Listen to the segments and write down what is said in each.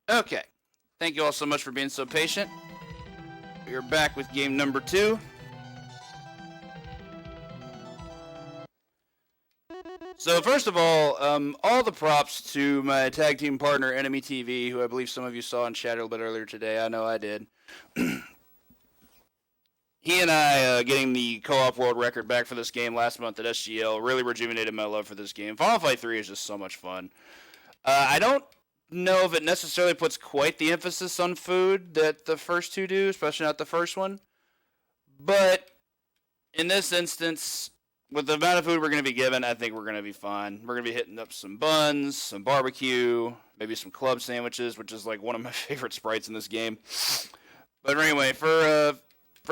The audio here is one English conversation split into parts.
Okay. Thank you all so much for being so patient. We are back with game number 2. So first of all the props to my tag team partner, Enemy TV, who I believe some of you saw in chat a little bit earlier today. I know I did. He and I getting the co-op world record back for this game last month at SGL really rejuvenated my love for this game. Final Fight 3 is just so much fun. I don't know if it necessarily puts quite the emphasis on food that the first two do, especially not the first one. But in this instance, with the amount of food we're going to be given, I think we're going to be fine. We're going to be hitting up some buns, some barbecue, maybe some club sandwiches, which is like one of my favorite sprites in this game. But anyway, for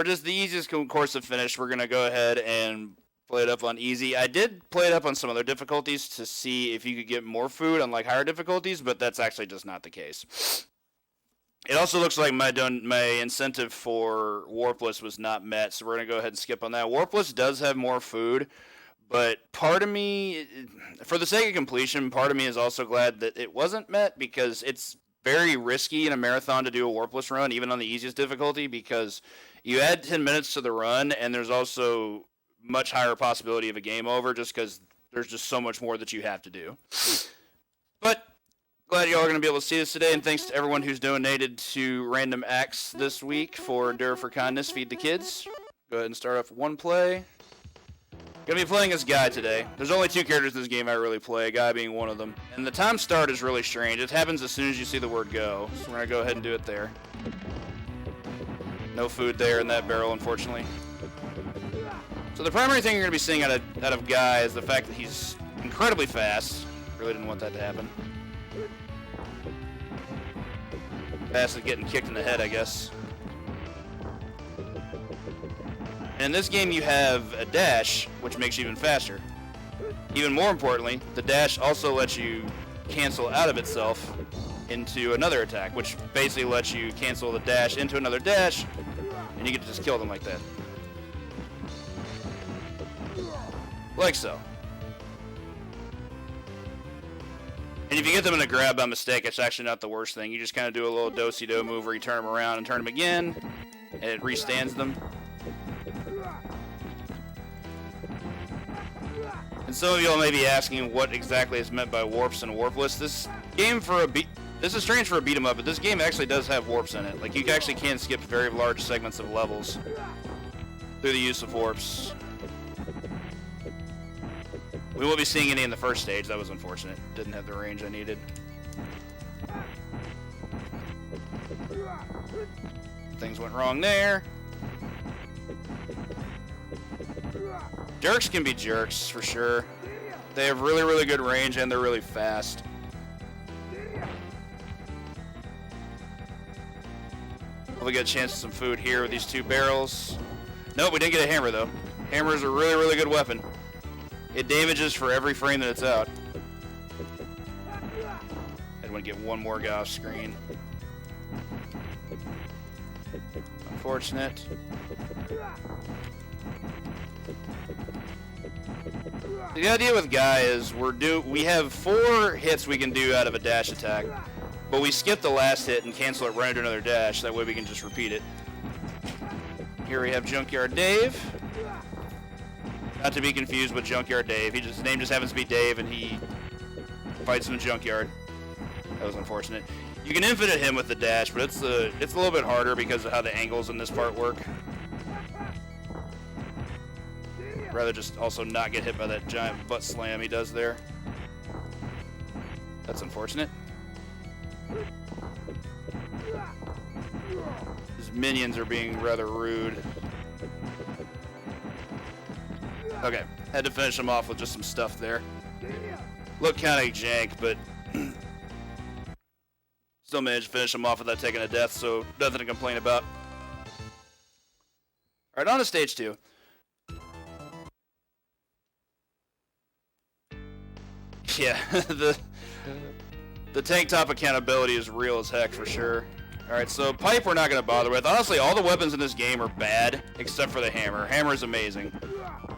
just the easiest course of finish, we're going to go ahead and play it up on easy. I did play it up on some other difficulties to see if you could get more food on like higher difficulties, but that's actually just not the case. It also looks like my incentive for Warpless was not met, so we're going to go ahead and skip on that. Warpless does have more food, but part of me, for the sake of completion, part of me is also glad that it wasn't met, because it's very risky in a marathon to do a Warpless run, even on the easiest difficulty, because you add 10 minutes to the run, and there's also much higher possibility of a game over, just because there's just so much more that you have to do. But glad y'all are going to be able to see this today, and thanks to everyone who's donated to Random Acts this week for Endure for Kindness, Feed the Kids. Go ahead and start off one play. Gonna be playing as Guy today. There's only 2 characters in this game I really play, Guy being one of them. And the time start is really strange. It happens as soon as you see the word go. So we're gonna go ahead and do it there. No food there in that barrel, unfortunately. So the primary thing you're gonna be seeing out of Guy is the fact that he's incredibly fast. Really didn't want that to happen. Fast at getting kicked in the head, I guess. And in this game you have a dash, which makes you even faster. Even more importantly, the dash also lets you cancel out of itself into another attack, which basically lets you cancel the dash into another dash, and you get to just kill them like that. Like so. And if you get them in a grab by mistake, it's actually not the worst thing. You just kind of do a little do-si-do move where you turn them around and turn them again, and it restands them. And some of y'all may be asking what exactly is meant by warps and warpless. This is strange for a beat 'em up, but this game actually does have warps in it. Like, you actually can skip very large segments of levels through the use of warps. We won't be seeing any in the first stage. That was unfortunate. Didn't have the range I needed. Things went wrong there. Jerks can be jerks, for sure. They have really, really good range, and they're really fast. Hopefully get a chance at some food here with these 2 barrels. Nope, we didn't get a hammer, though. Hammer is a really, really good weapon. It damages for every frame that it's out. I want to get one more guy off screen. Unfortunate. The idea with Guy is we have 4 hits we can do out of a dash attack, but we skip the last hit and cancel it right into another dash. That way we can just repeat it. Here we have Junkyard Dave. Not to be confused with Junkyard Dave. His name just happens to be Dave, and he fights in the junkyard. That was unfortunate. You can infinite him with the dash, but it's a little bit harder because of how the angles in this part work. Rather just also not get hit by that giant butt slam he does there. That's unfortunate. His minions are being rather rude. Okay, had to finish him off with just some stuff there. Looked kind of jank, but still managed to finish him off without taking a death, so nothing to complain about. Alright, on to stage 2. Yeah, the tank top accountability is real as heck for sure. Alright, so pipe we're not going to bother with. Honestly, all the weapons in this game are bad, except for the hammer. Hammer is amazing.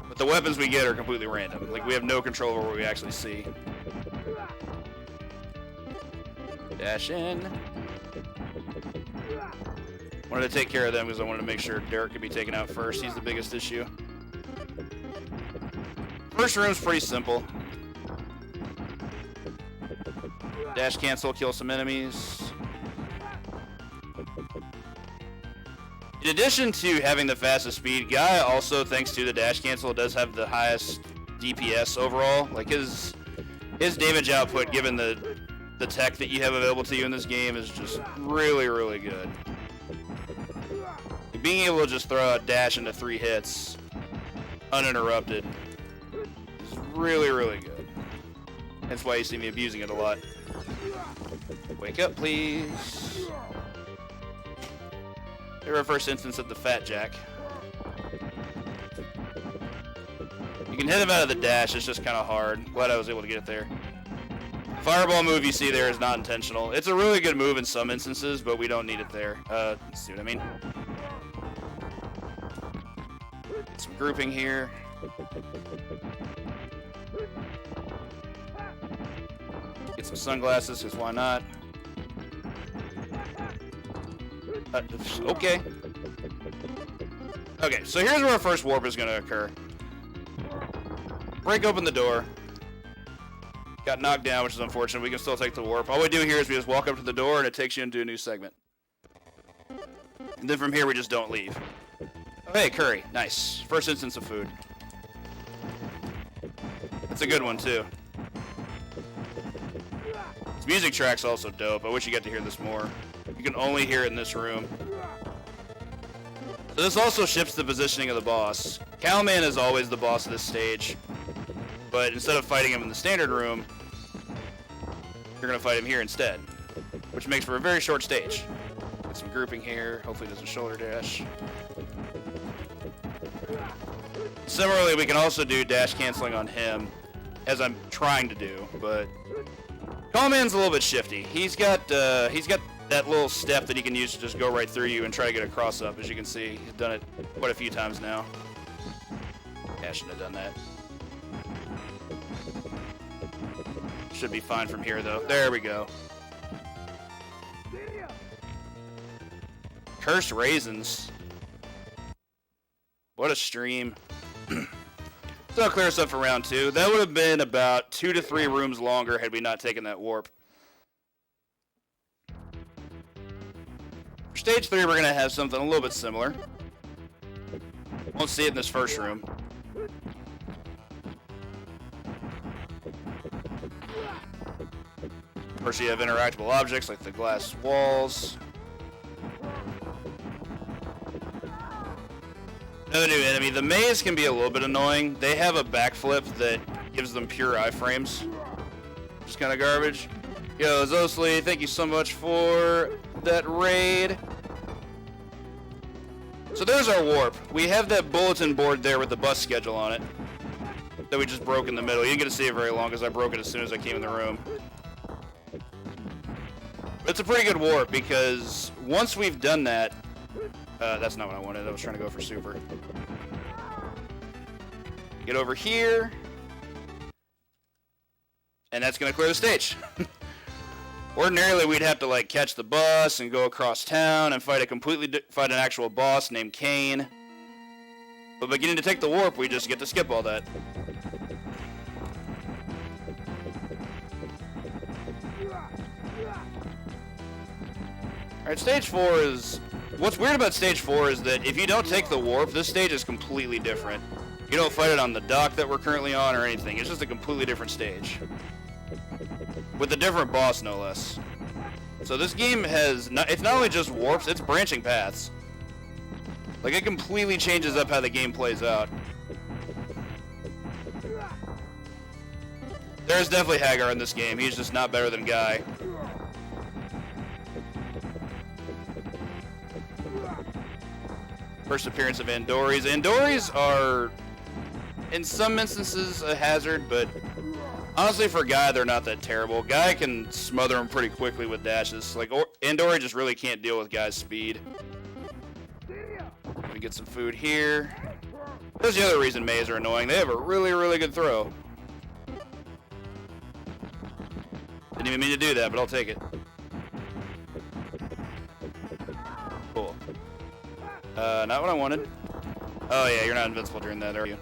But the weapons we get are completely random. Like, we have no control over what we actually see. Dash in. Wanted to take care of them because I wanted to make sure Derek could be taken out first. He's the biggest issue. First room's pretty simple. Dash cancel, kill some enemies. In addition to having the fastest speed, Guy also, thanks to the dash cancel, does have the highest DPS overall. Like his damage output, given the tech that you have available to you in this game, is just really, really good. Being able to just throw out dash into 3 hits uninterrupted is really, really good. That's why you see me abusing it a lot. Wake up, please. Here's our first instance of the Fat Jack. You can hit him out of the dash, it's just kind of hard. Glad I was able to get it there. Fireball move you see there is not intentional. It's a really good move in some instances, but we don't need it there. See what I mean? Some grouping here. Get some sunglasses, because why not? Okay. Okay, so here's where our first warp is going to occur. Break open the door. Got knocked down, which is unfortunate. We can still take the warp. All we do here is we just walk up to the door, and it takes you into a new segment. And then from here, we just don't leave. Oh, hey, curry. Nice. First instance of food. That's a good one, too. This music track's also dope. I wish you got to hear this more. You can only hear it in this room. So this also shifts the positioning of the boss. Cowman is always the boss of this stage. But instead of fighting him in the standard room, you're going to fight him here instead. Which makes for a very short stage. Get some grouping here. Hopefully it doesn't shoulder dash. Similarly, we can also do dash canceling on him, as I'm trying to do, but Cowman's a little bit shifty. He's got that little step that he can use to just go right through you and try to get a cross up. As you can see, he's done it quite a few times now. Yeah, I shouldn't have done that. Should be fine from here, though. There we go. Cursed raisins. What a stream. So I'll clear us up for round 2. That would have been about 2 to 3 rooms longer had we not taken that warp. For stage 3, we're going to have something a little bit similar. Won't see it in this first room. First, you have interactable objects like the glass walls. Another new enemy. The maze can be a little bit annoying. They have a backflip that gives them pure iframes. Which is kind of garbage. Yo, Zosli, thank you so much for that raid. So there's our warp. We have that bulletin board there with the bus schedule on it that we just broke in the middle. You didn't get to see it very long because I broke it as soon as I came in the room. It's a pretty good warp because once we've done that, that's not what I wanted. I was trying to go for super. Get over here. And that's going to clear the stage. Ordinarily, we'd have to like catch the bus and go across town and fight an actual boss named Kane. But by getting to take the warp, we just get to skip all that. Alright, stage 4 is... What's weird about stage 4 is that if you don't take the warp, this stage is completely different. You don't fight it on the dock that we're currently on or anything. It's just a completely different stage. With a different boss, no less. So this game has... it's not only just warps, it's branching paths. Like, it completely changes up how the game plays out. There's definitely Hagar in this game. He's just not better than Guy. First appearance of Andoris. Andoris are, in some instances, a hazard, but honestly, for Guy, they're not that terrible. Guy can smother him pretty quickly with dashes. Like, Andori just really can't deal with Guy's speed. We get some food here. There's the other reason Maze are annoying. They have a really, really good throw. Didn't even mean to do that, but I'll take it. Not what I wanted. Oh yeah, you're not invincible during that, are you?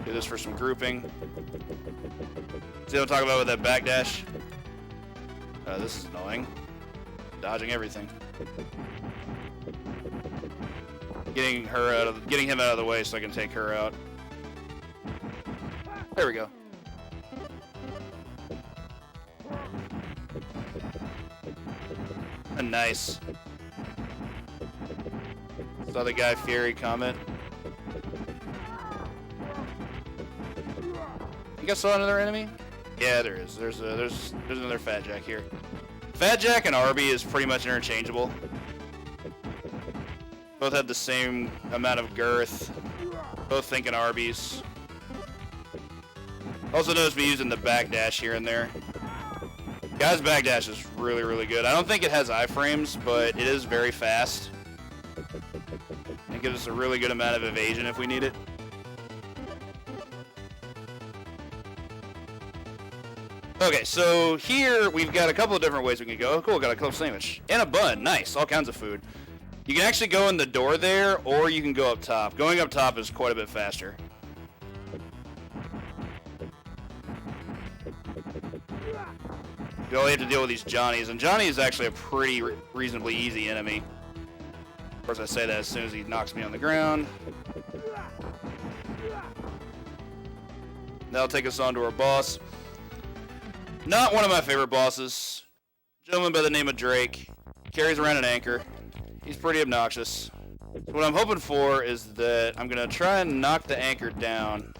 Do this for some grouping. See what I'm talking about with that backdash? This is annoying. Dodging everything. Getting him out of the way so I can take her out. There we go. Nice. Saw the Guy Fieri comment. I think I saw another enemy. Yeah, there is. There's another Fat Jack here. Fat Jack and Arby is pretty much interchangeable. Both have the same amount of girth. Both thinking Arby's. Also notice me using the backdash here and there. Guy's backdash is really, really good. I don't think it has iframes, but it is very fast. It gives us a really good amount of evasion if we need it. Okay, so here we've got a couple of different ways we can go. Oh, cool, got a club sandwich. And a bun, nice, all kinds of food. You can actually go in the door there, or you can go up top. Going up top is quite a bit faster. You only have to deal with these Johnnies, and Johnny is actually a pretty reasonably easy enemy. Of course, I say that as soon as he knocks me on the ground. That'll take us on to our boss. Not one of my favorite bosses. Gentleman by the name of Drake. Carries around an anchor. He's pretty obnoxious. So what I'm hoping for is that I'm going to try and knock the anchor down.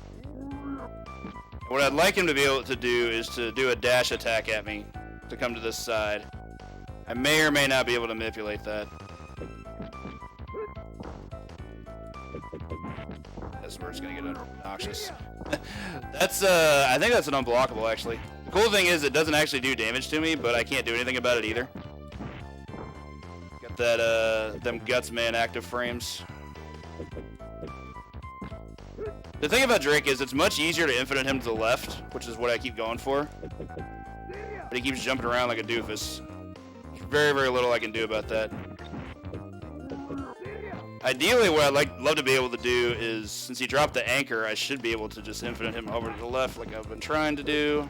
What I'd like him to be able to do is to do a dash attack at me to come to this side. I may or may not be able to manipulate that. That's where it's going to get obnoxious. I think that's an unblockable, actually. The cool thing is it doesn't actually do damage to me, but I can't do anything about it either. Got that, them Guts Man active frames. The thing about Drake is it's much easier to infinite him to the left, which is what I keep going for. But he keeps jumping around like a doofus. There's very, very little I can do about that. Ideally, what I'd love to be able to do is, since he dropped the anchor, I should be able to just infinite him over to the left like I've been trying to do.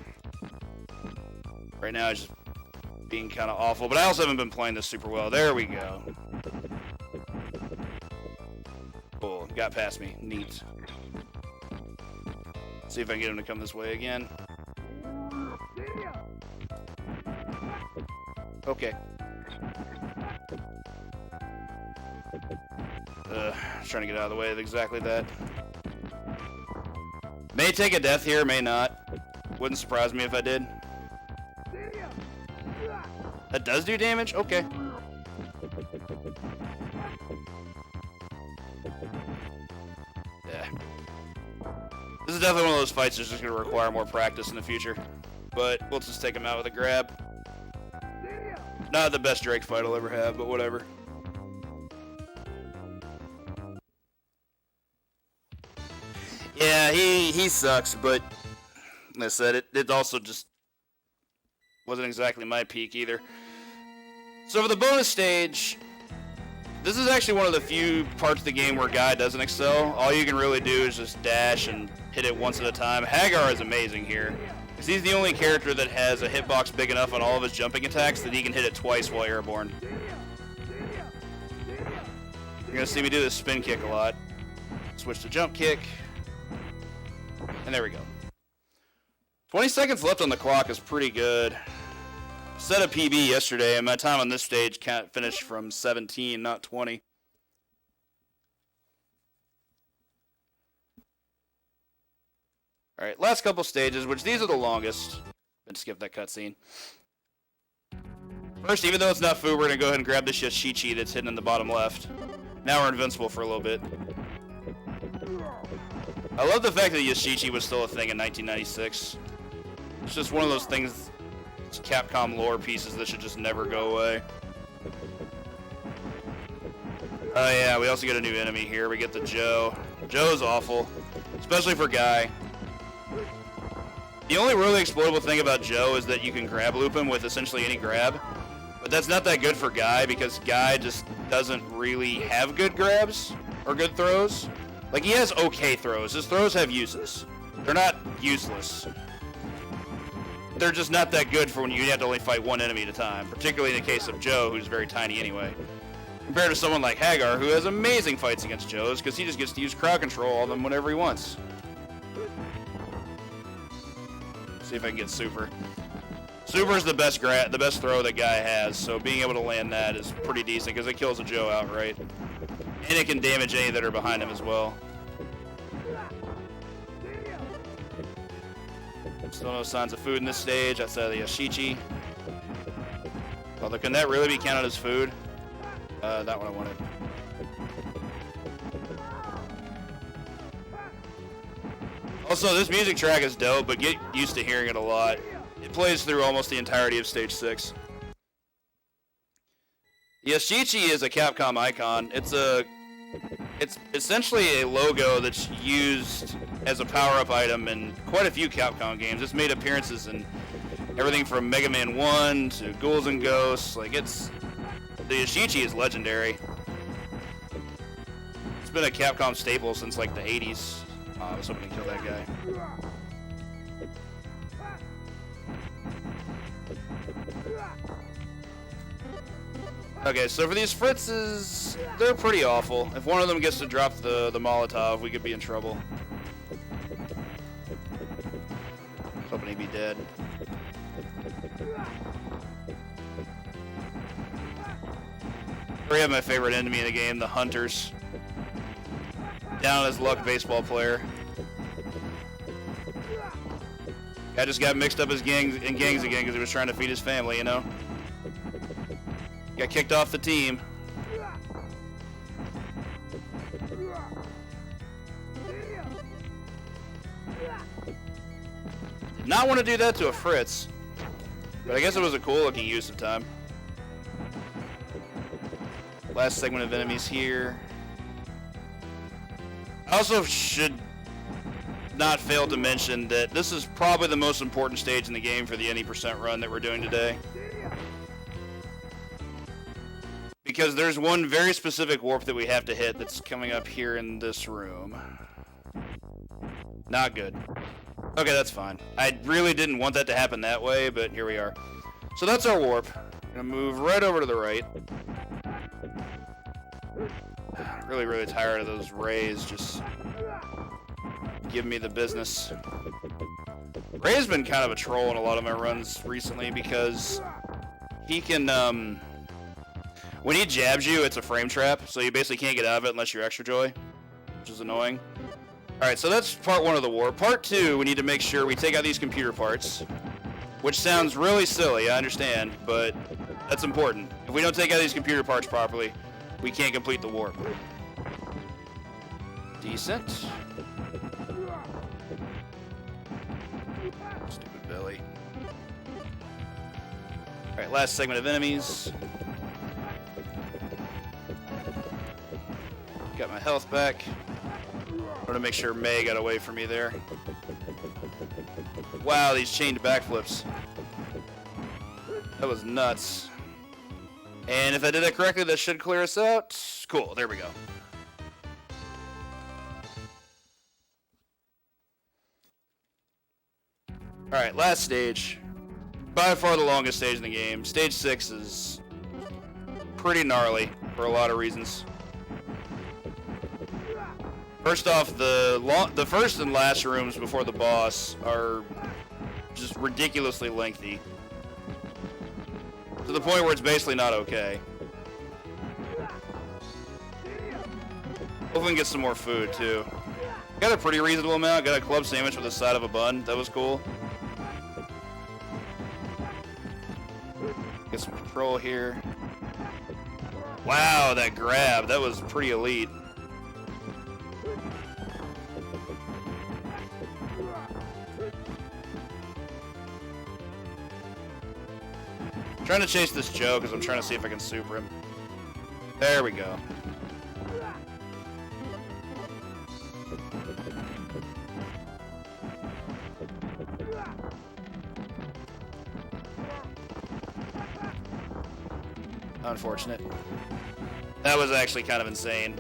Right now, it's just being kind of awful, but I also haven't been playing this super well. There we go. Cool, got past me. Neat. See if I can get him to come this way again. Okay. Trying to get out of the way of exactly that. May take a death here, may not. Wouldn't surprise me if I did. That does do damage? Okay. Yeah. This is definitely one of those fights that's just going to require more practice in the future. But we'll just take him out with a grab. Not the best Drake fight I'll ever have, but whatever. Yeah, he sucks, but like I said, it also just wasn't exactly my peak either. So for the bonus stage, this is actually one of the few parts of the game where Guy doesn't excel. All you can really do is just dash and hit it once at a time. Hagar is amazing here, because he's the only character that has a hitbox big enough on all of his jumping attacks that he can hit it twice while airborne. You're going to see me do this spin kick a lot. Switch to jump kick. And there we go. 20 seconds left on the clock is pretty good. Set a PB yesterday, and my time on this stage can't finish from 17, not 20. Alright, last couple stages, which these are the longest. Let's skip that cutscene. First, even though it's not food, we're going to go ahead and grab this Yashichi that's hidden in the bottom left. Now we're invincible for a little bit. I love the fact that Yashichi was still a thing in 1996. It's just one of those things, Capcom lore pieces that should just never go away. Oh yeah, we also get a new enemy here. We get the Joe. Joe's awful, especially for Guy. The only really exploitable thing about Joe is that you can grab loop him with essentially any grab, but that's not that good for Guy because Guy just doesn't really have good grabs or good throws. Like, he has okay throws. His throws have uses. They're not useless. They're just not that good for when you have to only fight one enemy at a time, particularly in the case of Joe, who's very tiny anyway. Compared to someone like Hagar, who has amazing fights against Joes, because he just gets to use crowd control on them whenever he wants. See if I can get Super. Super's the best throw that Guy has, so being able to land that is pretty decent, because it kills a Joe outright. And it can damage any that are behind him as well. Still no signs of food in this stage outside of the Yashichi. Although, can that really be counted as food? Not what I wanted. Also, this music track is dope, but get used to hearing it a lot. It plays through almost the entirety of Stage 6. Yashichi is a Capcom icon. It's essentially a logo that's used as a power-up item in quite a few Capcom games. It's made appearances in everything from Mega Man 1 to Ghouls and Ghosts. Like, the Yashichi is legendary. It's been a Capcom staple since like the 80s. I was hoping to kill that guy. Okay, so for these Fritzes, they're pretty awful. If one of them gets to drop the Molotov, we could be in trouble. Hoping he'd be dead. We have my favorite enemy in the game, the Hunters. Down as luck baseball player. Guy just got mixed up in gangs again because he was trying to feed his family, you know? Got kicked off the team. Did not want to do that to a Fritz, but I guess it was a cool looking use of time. Last segment of enemies here. I also should not fail to mention that this is probably the most important stage in the game for the any % run that we're doing today. Because there's one very specific warp that we have to hit that's coming up here in this room. Not good. Okay, that's fine. I really didn't want that to happen that way, but here we are. So that's our warp. I'm gonna move right over to the right. Really, really tired of those rays just giving me the business. Ray's been kind of a troll in a lot of my runs recently because he can, when he jabs you, it's a frame trap, so you basically can't get out of it unless you're Extra Joy, which is annoying. Alright, so that's part 1 of the war. Part 2, we need to make sure we take out these computer parts, which sounds really silly, I understand, but that's important. If we don't take out these computer parts properly, we can't complete the warp. Decent. Stupid belly. Alright, last segment of enemies. Got my health back. I want to make sure May got away from me there. Wow, these chained backflips. That was nuts. And if I did that correctly, that should clear us out. Cool, there we go. Alright, last stage. By far the longest stage in the game. Stage 6 is pretty gnarly for a lot of reasons. First off, the first and last rooms before the boss are just ridiculously lengthy. To the point where it's basically not okay. Hopefully we can get some more food, too. Got a pretty reasonable amount. Got a club sandwich with the side of a bun. That was cool. Get some control here. Wow, that grab. That was pretty elite. I'm trying to chase this Joe because I'm trying to see if I can super him. There we go. Unfortunate. That was actually kind of insane.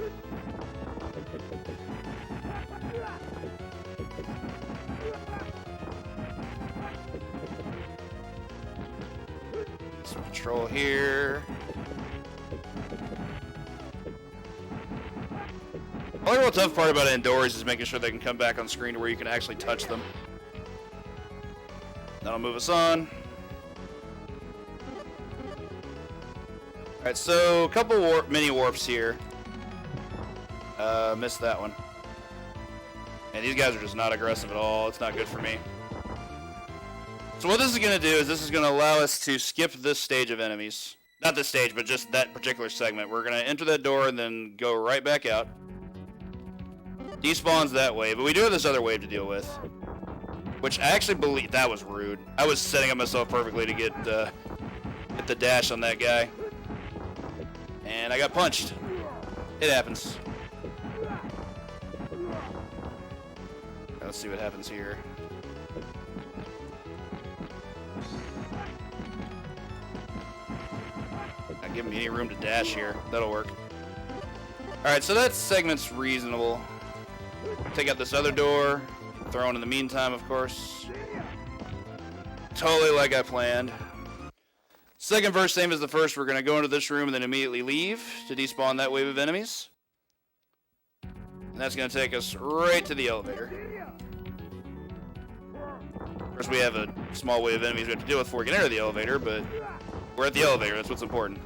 Some control here. The only real tough part about indoors is making sure they can come back on screen to where you can actually touch them. That'll move us on. Alright, so a couple mini warps here. Missed that one. And these guys are just not aggressive at all. It's not good for me. So what this is going to do is this is going to allow us to skip this stage of enemies. Not this stage, but just that particular segment. We're going to enter that door and then go right back out. Despawns that way, but we do have this other wave to deal with. Which I actually believe... That was rude. I was setting up myself perfectly to get the dash on that guy. And I got punched. It happens. Let's see what happens here. Not giving me any room to dash here. That'll work. Alright, so that segment's reasonable. Take out this other door. Throw in the meantime, of course. Totally like I planned. Second verse, same as the first. We're going to go into this room and then immediately leave to despawn that wave of enemies. And that's going to take us right to the elevator. Of course, we have a small wave of enemies we have to deal with before we can enter the elevator, but we're at the elevator. That's what's important.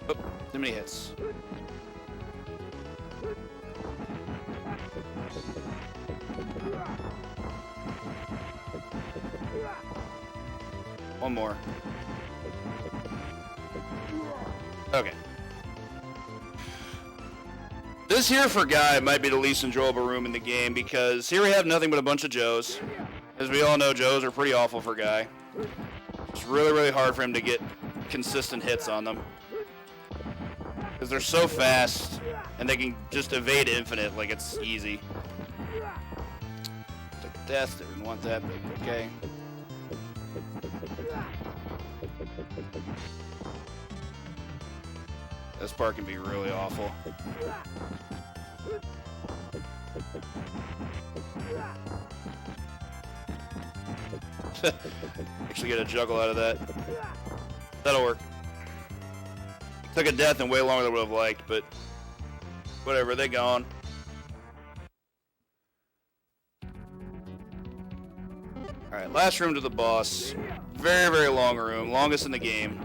Oh, too many hits. One more. Okay. This here for Guy might be the least enjoyable room in the game because here we have nothing but a bunch of Joes. As we all know, Joes are pretty awful for Guy. It's really, really hard for him to get consistent hits on them. Because they're so fast and they can just evade infinite like it's easy. Took death, didn't want that, but okay. This part can be really awful. Actually get a juggle out of that. That'll work. Took a death and way longer than I would have liked, but whatever, they gone. Alright, last room to the boss. Very, very long room. Longest in the game.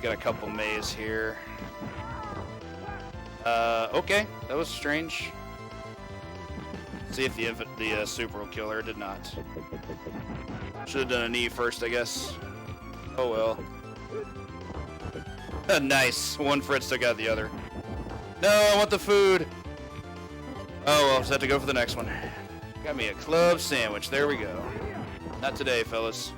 Got a couple maze here. Okay, that was strange. See if the super will kill her. Did not. Should have done a knee first, I guess. Oh well. Nice. One Fritz took out the other. No, I want the food. Oh well, just have to go for the next one. Got me a club sandwich. There we go. Not today, fellas.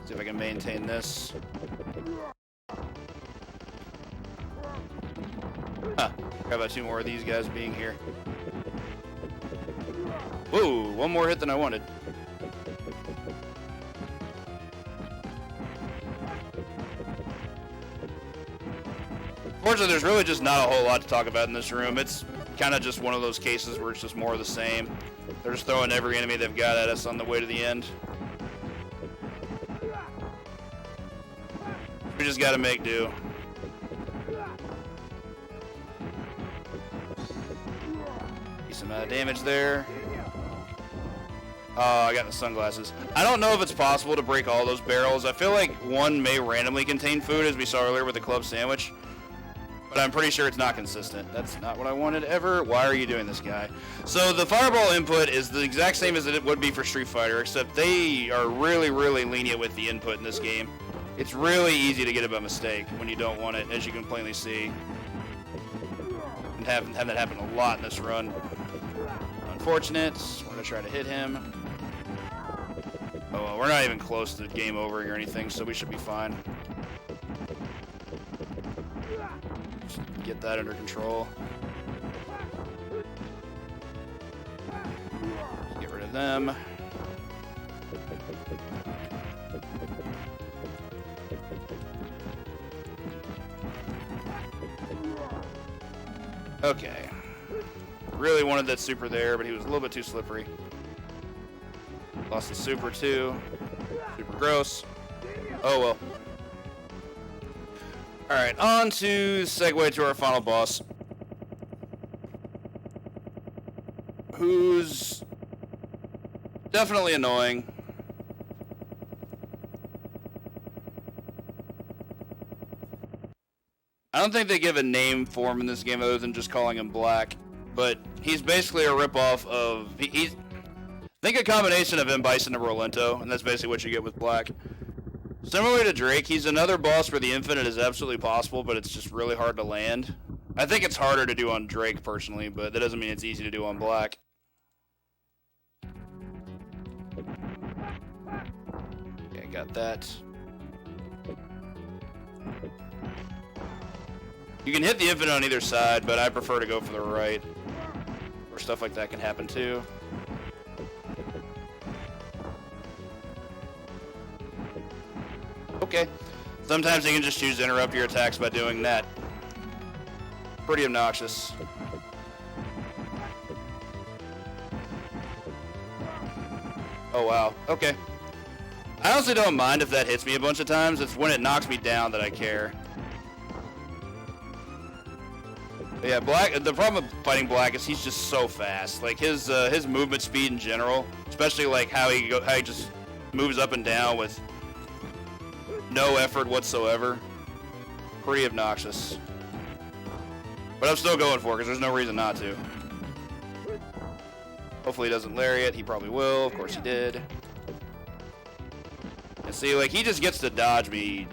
See if I can maintain this. Huh. How about two more of these guys being here? Whoa, one more hit than I wanted. Fortunately, there's really just not a whole lot to talk about in this room. It's kind of just one of those cases where it's just more of the same. They're just throwing every enemy they've got at us on the way to the end. We just gotta make do. Decent amount of damage there. Oh, I got the sunglasses. I don't know if it's possible to break all those barrels. I feel like one may randomly contain food, as we saw earlier with the club sandwich. But I'm pretty sure it's not consistent. That's not what I wanted ever. Why are you doing this, guy? So the fireball input is the exact same as it would be for Street Fighter, except they are really, really lenient with the input in this game. It's really easy to get it by mistake when you don't want it, as you can plainly see. And have that happen a lot in this run. Unfortunate. We're going to try to hit him. Oh, well, we're not even close to game over or anything, so we should be fine. Just get that under control. Get rid of them. Okay. Really wanted that super there, but he was a little bit too slippery. Lost the super too. Super gross. Oh well. Alright, on to segue to our final boss. Who's definitely annoying. I don't think they give a name for him in this game other than just calling him Black, but he's basically a ripoff of... He's, think a combination of M. Bison and Rolento, and that's basically what you get with Black. Similar to Drake, he's another boss where the infinite is absolutely possible, but it's just really hard to land. I think it's harder to do on Drake, personally, but that doesn't mean it's easy to do on Black. Okay, got that. You can hit the infinite on either side, but I prefer to go for the right, where stuff like that can happen too. Okay. Sometimes you can just choose to interrupt your attacks by doing that. Pretty obnoxious. Oh wow. Okay. I honestly don't mind if that hits me a bunch of times. It's when it knocks me down that I care. But yeah, Black. The problem with fighting Black is he's just so fast. Like his movement speed in general, especially like how he just moves up and down with no effort whatsoever. Pretty obnoxious. But I'm still going for it because there's no reason not to. Hopefully he doesn't lariat. He probably will. Of course he did. And see, like, he just gets to dodge me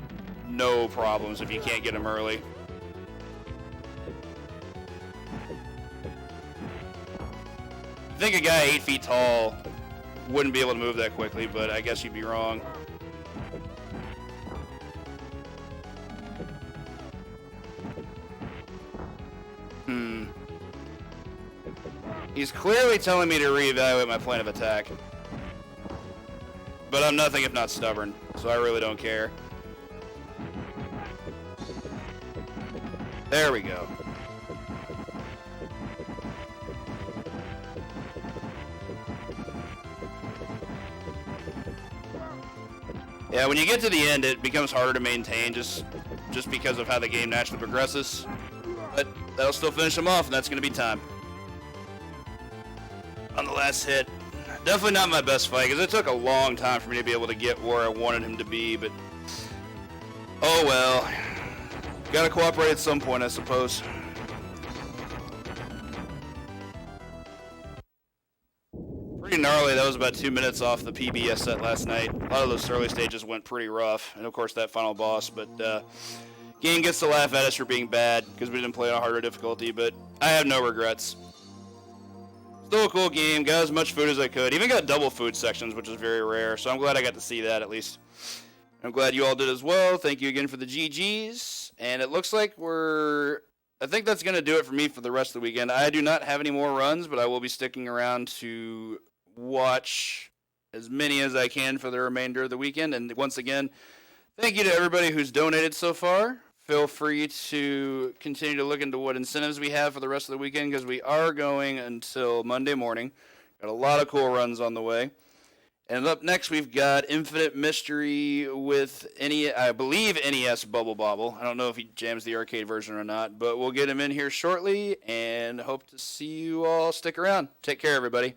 no problems if you can't get him early. I think a guy 8 feet tall wouldn't be able to move that quickly, but I guess you'd be wrong. He's clearly telling me to reevaluate my plan of attack. But I'm nothing if not stubborn, so I really don't care. There we go. Yeah, when you get to the end, it becomes harder to maintain just because of how the game naturally progresses. But that'll still finish him off, and that's going to be time. On the last hit. Definitely not my best fight, because it took a long time for me to be able to get where I wanted him to be, but... Oh well. Gotta cooperate at some point, I suppose. Pretty gnarly. That was about 2 minutes off the PB I set last night. A lot of those early stages went pretty rough, and of course that final boss, but game gets to laugh at us for being bad, because we didn't play on a harder difficulty, but I have no regrets. Still a cool game, got as much food as I could. Even got double food sections, which is very rare, so I'm glad I got to see that at least. I'm glad you all did as well. Thank you again for the GGs. And it looks like I think that's going to do it for me for the rest of the weekend. I do not have any more runs, but I will be sticking around to watch as many as I can for the remainder of the weekend. And once again, thank you to everybody who's donated so far. Feel free to continue to look into what incentives we have for the rest of the weekend, because we are going until Monday morning. Got a lot of cool runs on the way. And up next, we've got Infinite Mystery with, I believe, NES Bubble Bobble. I don't know if he jams the arcade version or not, but we'll get him in here shortly, and hope to see you all stick around. Take care, everybody.